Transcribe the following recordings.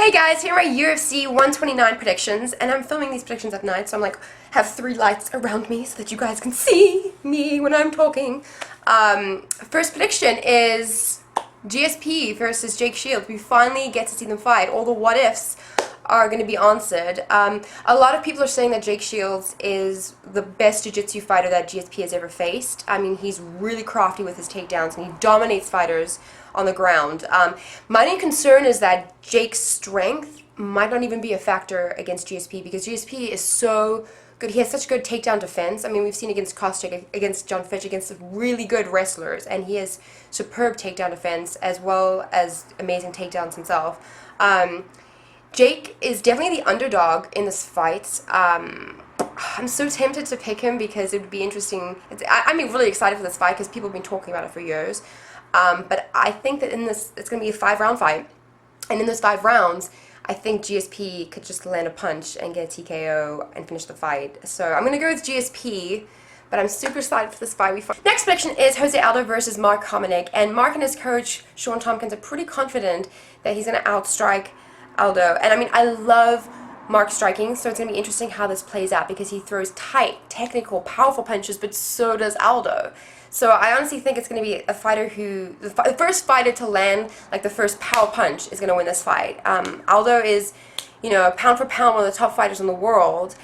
Hey guys, here are my UFC 129 predictions, and I'm filming these predictions at night, so I'm like, have 3 lights around me so that you guys can see me when I'm talking. First prediction is GSP versus Jake Shields. We finally get to see them fight. All the what ifs are going to be answered. A lot of people are saying that Jake Shields is the best jiu-jitsu fighter that GSP has ever faced. I mean, he's really crafty with his takedowns, and he dominates fighters on the ground. My main concern is that Jake's strength might not even be a factor against GSP, because GSP is so good. He has such good takedown defense. I mean, we've seen against Koscheck, against John Fitch, against really good wrestlers, and he has superb takedown defense as well as amazing takedowns himself. Jake is definitely the underdog in this fight. I'm so tempted to pick him because it would be interesting. I'm really excited for this fight because people have been talking about it for years. But I think that in this, it's going to be a 5-round fight. And in those 5 rounds, I think GSP could just land a punch and get a TKO and finish the fight. So I'm going to go with GSP, but I'm super excited for this fight. Next prediction is Jose Aldo versus Mark Hominick. And Mark and his coach, Sean Tompkins, are pretty confident that he's going to outstrike Aldo. And I mean, I love Mark striking, so it's going to be interesting how this plays out because he throws tight, technical, powerful punches, but so does Aldo. So I honestly think it's going to be a fighter who, the first fighter to land like the first power punch is going to win this fight. Aldo is, pound for pound one of the top fighters in the world,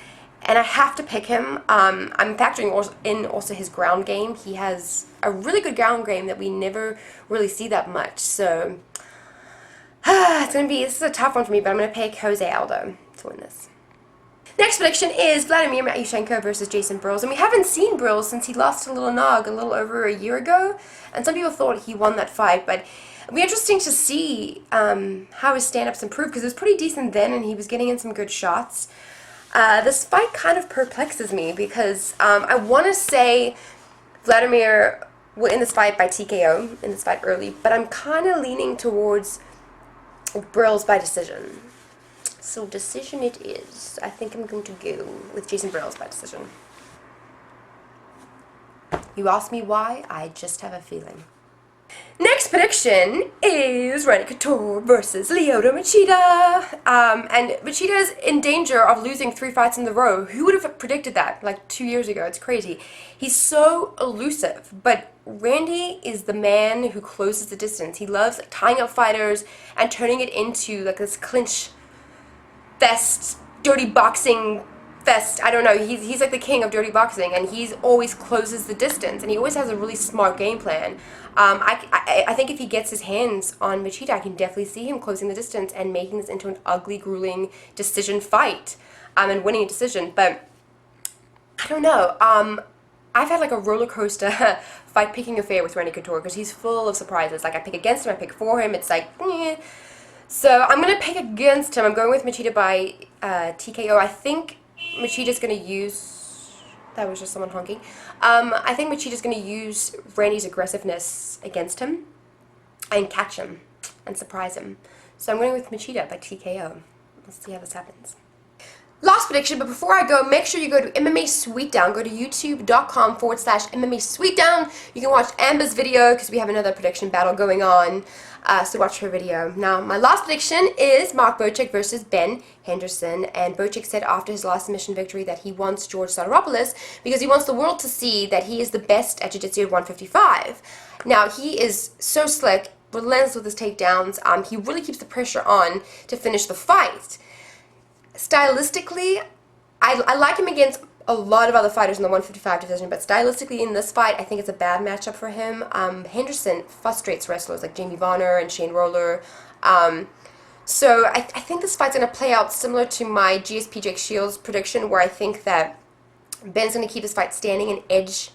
and I have to pick him. I'm factoring in also his ground game. He has a really good ground game that we never really see that much. So this is a tough one for me, but I'm going to pick Jose Aldo to win this. Next prediction is Vladimir Matyushenko versus Jason Brills. And we haven't seen Brills since he lost to Little Nog a little over a year ago. And some people thought he won that fight. But it'll be interesting to see how his stand-ups improved, because it was pretty decent then and he was getting in some good shots. This fight kind of perplexes me because I want to say Vladimir will win this fight by TKO, in this fight early. But I'm kind of leaning towards Brills by decision. So decision it is. I think I'm going to go with Jason Brills by decision. You ask me why? I just have a feeling. Next prediction is Randy Couture versus Lyoto Machida. And Machida is in danger of losing 3 fights in a row. Who would have predicted that like 2 years ago? It's crazy. He's so elusive, but Randy is the man who closes the distance. He loves tying up fighters and turning it into like this clinch fest, dirty boxing fest. I don't know. He's like the king of dirty boxing, and he's always closes the distance, and he always has a really smart game plan. I think if he gets his hands on Machida, I can definitely see him closing the distance and making this into an ugly, grueling decision fight, and winning a decision. But I don't know. I've had like a roller coaster fight picking affair with Randy Couture because he's full of surprises. Like I pick against him, I pick for him. It's like, So I'm going to pick against him. I'm going with Machida by TKO. I think Machida's going to use... That was just someone honking. I think Machida's going to use Randy's aggressiveness against him and catch him and surprise him. So I'm going with Machida by TKO. Let's see how this happens. Last prediction, but before I go, make sure you go to MMA Sweetdown. Go to youtube.com/MMA Sweetdown. You can watch Amber's video because we have another prediction battle going on. So watch her video. Now, my last prediction is Mark Bocek versus Ben Henderson. And Bocek said after his last submission victory that he wants George Sotiropoulos because he wants the world to see that he is the best at jiu-jitsu at 155. Now, he is so slick, relentless with his takedowns. He really keeps the pressure on to finish the fight. Stylistically, I like him against a lot of other fighters in the 155 division, but stylistically in this fight, I think it's a bad matchup for him. Henderson frustrates wrestlers like Jamie Varner and Shane Roller. So I think this fight's going to play out similar to my GSP Jake Shields prediction, where I think that Ben's going to keep his fight standing and edge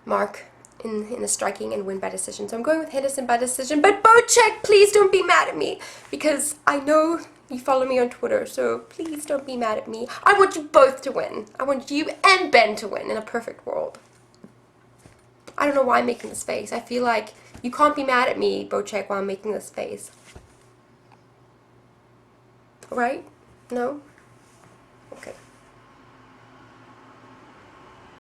Mark in the striking and win by decision. So I'm going with Henderson by decision, but Bocek, please don't be mad at me, because I know you follow me on Twitter, so please don't be mad at me. I want you both to win. I want you and Ben to win in a perfect world. I don't know why I'm making this face. I feel like you can't be mad at me, Bocek, while I'm making this face. Right? No?